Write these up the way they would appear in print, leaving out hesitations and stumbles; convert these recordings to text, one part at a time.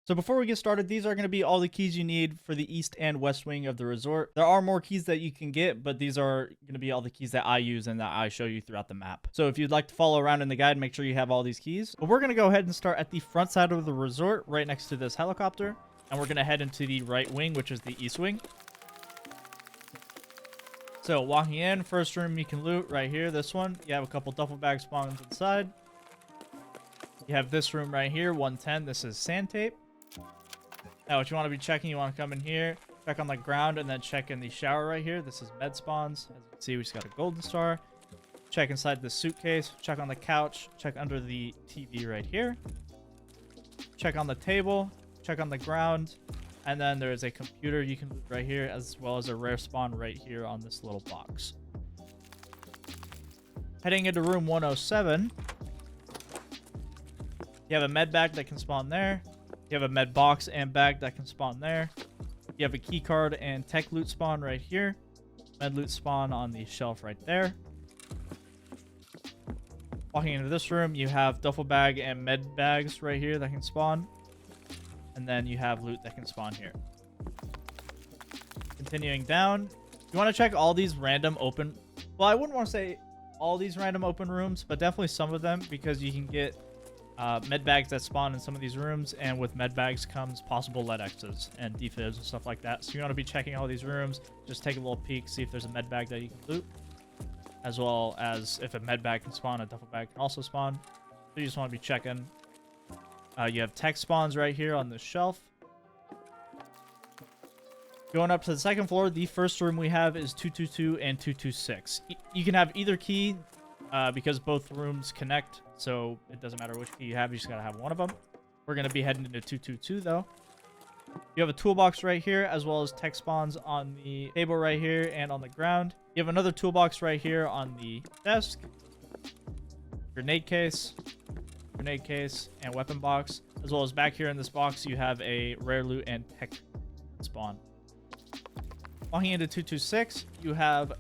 So before we get started, these are going to be all the keys you need for the east and west wing of the resort. There are more keys that you can get, but these are going to be all the keys that I use and that I show you throughout the map. So if you'd like to follow around in the guide, make sure you have all these keys. But we're going to go ahead and start at the front side of the resort, right next to this helicopter. And we're going to head into the right wing, which is the east wing. So walking in, first room you can loot right here, this one. You have a couple duffel bag spawns inside. You have this room right here, 110. This is sand tape. Now, what you want to be checking, you want to come in here, check on the ground, and then check in the shower right here. This is med spawns. As you can see, we just got a golden star. Check inside the suitcase. Check on the couch. Check under the TV right here. Check on the table. Check on the ground. And then there is a computer you can loot right here, as well as a rare spawn right here on this little box. Heading into room 107. You have a med bag that can spawn there. You have a med box and bag that can spawn there. You have a key card and tech loot spawn right here. Med loot spawn on the shelf right there. Walking into this room, you have duffel bag and med bags right here that can spawn. And then you have loot that can spawn here. Continuing down, you want to check all these random open... Well, I wouldn't want to say all these random open rooms, but definitely some of them, because you can get med bags that spawn in some of these rooms, and with med bags comes possible lead X's and defibs and stuff like that. So you want to be checking all these rooms, just take a little peek, see if there's a med bag that you can loot, as well as if a med bag can spawn, a duffel bag can also spawn. So you just want to be checking. You have tech spawns right here on this shelf. Going up to the second floor, the first room we have is 222 and 226. You can have either key because both rooms connect, so it doesn't matter which key you have, you just gotta have one of them. We're gonna be heading into 222 though. You have a toolbox right here, as well as tech spawns on the table right here and on the ground. You have another toolbox right here on the desk. Grenade case, and weapon box. As well as back here in this box, you have a rare loot and tech spawn. Walking into 226, you have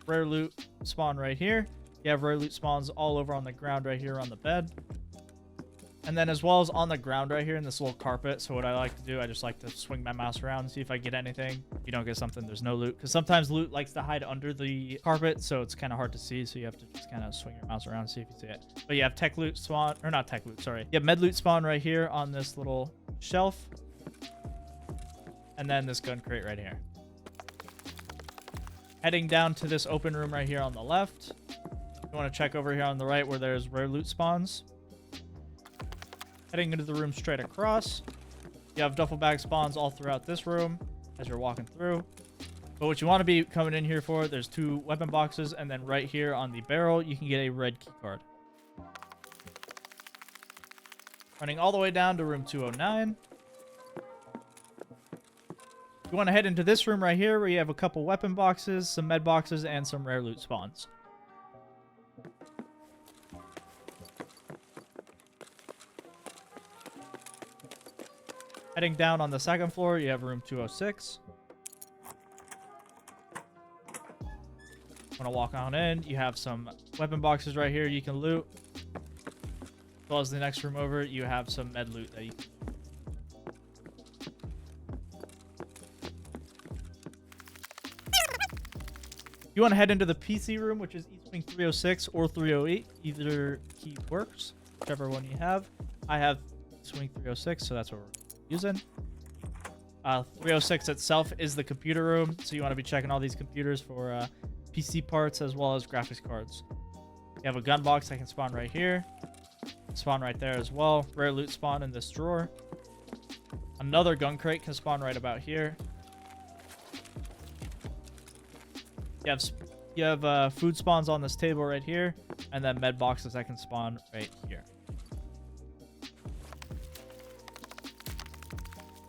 rare loot spawn right here. You have rare loot spawns all over on the ground right here on the bed. And then as well as on the ground right here in this little carpet. So what I like to do, I just like to swing my mouse around and see if I get anything. If you don't get something, there's no loot. Because sometimes loot likes to hide under the carpet, so it's kind of hard to see. So you have to just kind of swing your mouse around and see if you see it. But you have tech loot spawn, or not tech loot, sorry. You have med loot spawn right here on this little shelf. And then this gun crate right here. Heading down to this open room right here on the left. You want to check over here on the right where there's rare loot spawns. Heading into the room straight across. You have duffel bag spawns all throughout this room as you're walking through. But what you want to be coming in here for, there's two weapon boxes, and then right here on the barrel, you can get a red key card. Running all the way down to room 209. You want to head into this room right here where you have a couple weapon boxes, some med boxes, and some rare loot spawns. Heading down on the second floor, you have room 206. Want to walk on in, you have some weapon boxes right here you can loot. As well as the next room over, you have some med loot that you can. You want to head into the PC room, which is East Wing 306 or 308. Either key works, whichever one you have. I have East Wing 306, so that's what we're using. 306 itself is the computer room, so you want to be checking all these computers for PC parts as well as graphics cards. You have a gun box that can spawn right here, spawn right there as well. Rare loot spawn in this drawer. Another gun crate can spawn right about here. You have food spawns on this table right here, and then med boxes that can spawn right here.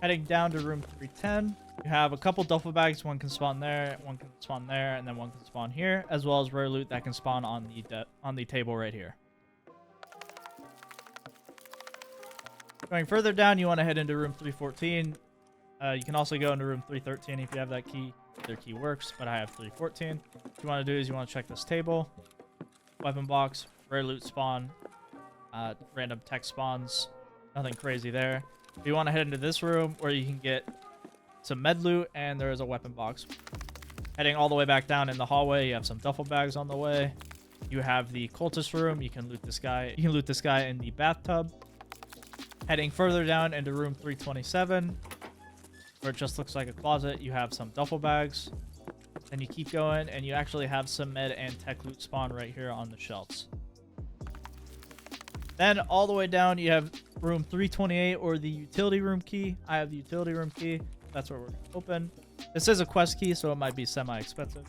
Heading down to room 310, you have a couple duffel bags. One can spawn there, one can spawn there, and then one can spawn here, as well as rare loot that can spawn on the table right here. Going further down, you want to head into room 314. You can also go into room 313 if you have that key. Their key works, but I have 314. What you want to do is you want to check this table, weapon box, rare loot spawn, random tech spawns. Nothing crazy there. You want to head into this room where you can get some med loot, and there is a weapon box. Heading all the way back down in the hallway, you have some duffel bags on the way. You have the cultist room. You can loot this guy. You can loot this guy in the bathtub. Heading further down into room 327, where it just looks like a closet, you have some duffel bags. Then you keep going, and you actually have some med and tech loot spawn right here on the shelves. Then all the way down, you have room 328, or the utility room key. I have the utility room key. That's where we're going to open. This is a quest key, so it might be semi-expensive.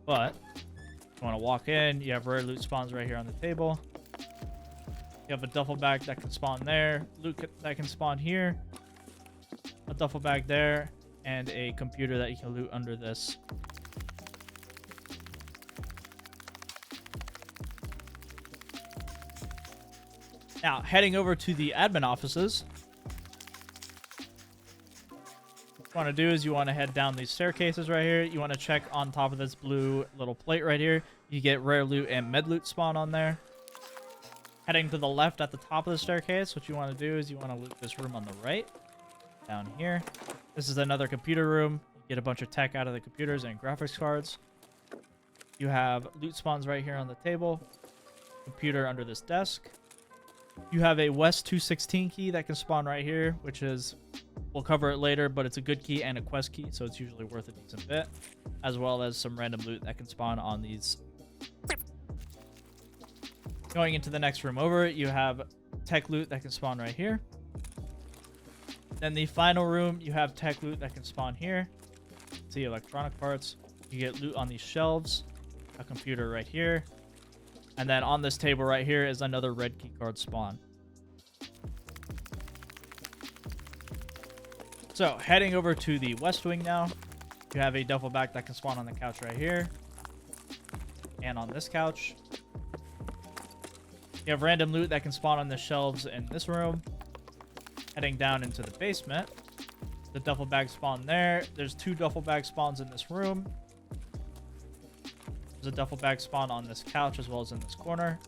But if you want to walk in, you have rare loot spawns right here on the table. You have a duffel bag that can spawn there. Loot that can spawn here. A duffel bag there. And a computer that you can loot under this. Now, heading over to the admin offices. What you want to do is you want to head down these staircases right here. You want to check on top of this blue little plate right here. You get rare loot and med loot spawn on there. Heading to the left at the top of the staircase, what you want to do is you want to loot this room on the right. Down here. This is another computer room. You get a bunch of tech out of the computers and graphics cards. You have loot spawns right here on the table. Computer under this desk. You have a West 216 key that can spawn right here, which is, we'll cover it later, but it's a good key and a quest key, so it's usually worth a decent bit, as well as some random loot that can spawn on these. Going into the next room over, you have tech loot that can spawn right here. Then the final room, you have tech loot that can spawn here. See electronic parts. You get loot on these shelves, a computer right here. And then on this table right here is another red keycard spawn. So heading over to the west wing now, you have a duffel bag that can spawn on the couch right here. And on this couch. You have random loot that can spawn on the shelves in this room. Heading down into the basement. The duffel bag spawn there. There's 2 duffel bag spawns in this room. There's a duffel bag spawn on this couch as well as in this corner.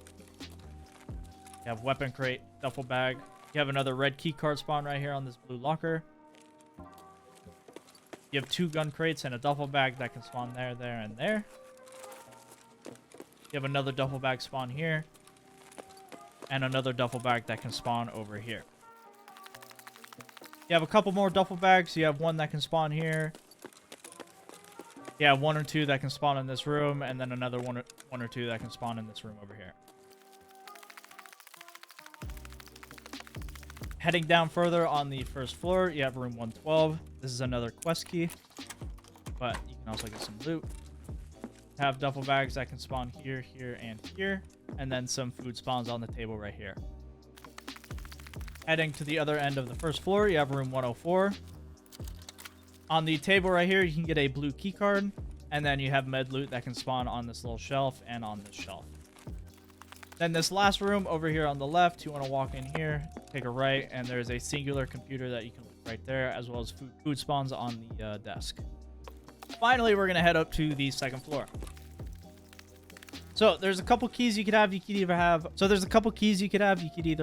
You have weapon crate, duffel bag. You have another red key card spawn right here on this blue locker. You have 2 gun crates and a duffel bag that can spawn there, there, and there. You have another duffel bag spawn here. And another duffel bag that can spawn over here. You have a couple more duffel bags. You have one that can spawn here. You have 1 or 2 that can spawn in this room, and then another one or 2 that can spawn in this room over here. Heading down further on the first floor, you have room 112. This is another quest key, but you can also get some loot. Have duffel bags that can spawn here, here, and here, and then some food spawns on the table right here. Heading to the other end of the first floor, you have room 104. On the table right here, you can get a blue key card, and then you have med loot that can spawn on this little shelf and on this shelf. Then this last room over here on the left, you want to walk in here, take a right, and there's a singular computer that you can look right there, as well as food spawns on the desk. Finally, we're going to head up to the second floor. So there's a couple keys you could have. You could either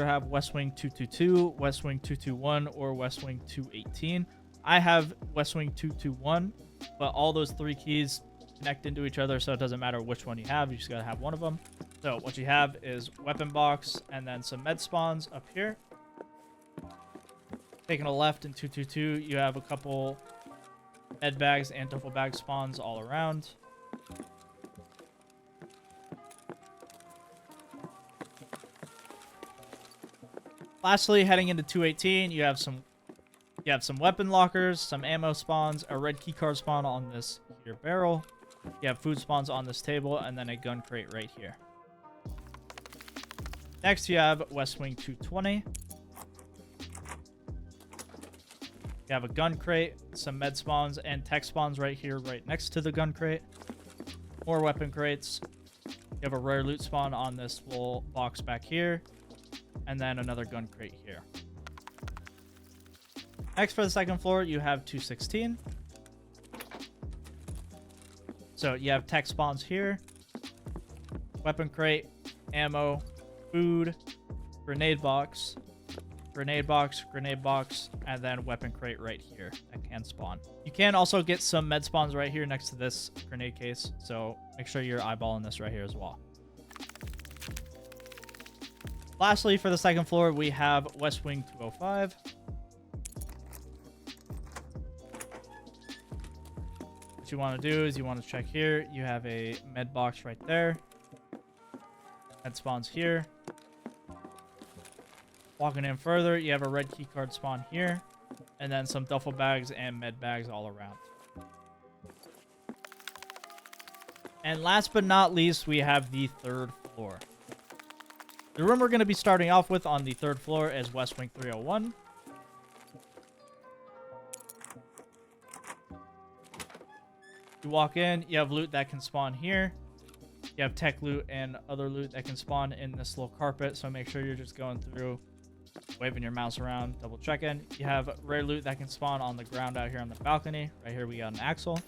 have West Wing 222, West Wing 221, or West Wing 218. I have West Wing 221, but all those 3 keys connect into each other, so it doesn't matter which one you have. You just gotta have one of them. So what you have is weapon box and then some med spawns up here. Taking a left in 222, you have a couple med bags and duffel bag spawns all around. Lastly, heading into 218, you have some weapon lockers, some ammo spawns, a red keycard spawn on this here barrel. You have food spawns on this table, and then a gun crate right here. Next, you have West Wing 220. You have a gun crate, some med spawns, and tech spawns right here, right next to the gun crate. More weapon crates. You have a rare loot spawn on this little box back here. And then another gun crate here. Next, for the second floor, you have 216. So you have tech spawns here. Weapon crate, ammo, food, grenade box. grenade box, and then weapon crate right here that can spawn. You can also get some med spawns right here next to this grenade case, so make sure you're eyeballing this right here as well. Lastly, for the second floor, we have West Wing 205. What you want to do is you want to check here. You have a med box right there. Med spawns here. Walking in further, you have a red key card spawn here, and then some duffel bags and med bags all around. And last but not least, we have the third floor. The room we're going to be starting off with on the third floor is West Wing 301. You walk in, you have loot that can spawn here. You have tech loot and other loot that can spawn in this little carpet, so make sure you're just going through, waving your mouse around, double checking. You have rare loot that can spawn on the ground out here on the balcony. Right here we got an axle.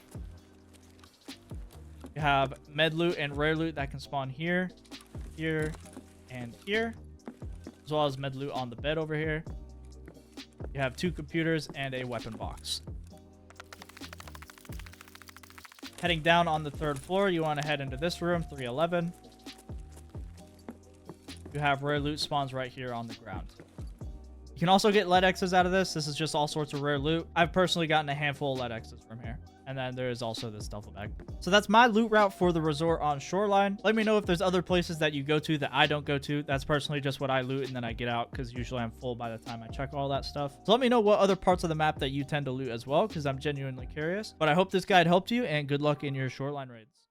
You have med loot and rare loot that can spawn here, here, and here, as well as med loot on the bed over here. You have 2 computers and a weapon box. Heading down on the third floor, you want to head into this room, 311. You have rare loot spawns right here on the ground. You can also get lead X's out of this. This is just all sorts of rare loot. I've personally gotten a handful of lead X's from here. And then there is also this duffel bag. So that's my loot route for the resort on Shoreline. Let me know if there's other places that you go to that I don't go to. That's personally just what I loot and then I get out, because usually I'm full by the time I check all that stuff. So let me know what other parts of the map that you tend to loot as well, because I'm genuinely curious. But I hope this guide helped you, and good luck in your Shoreline raids.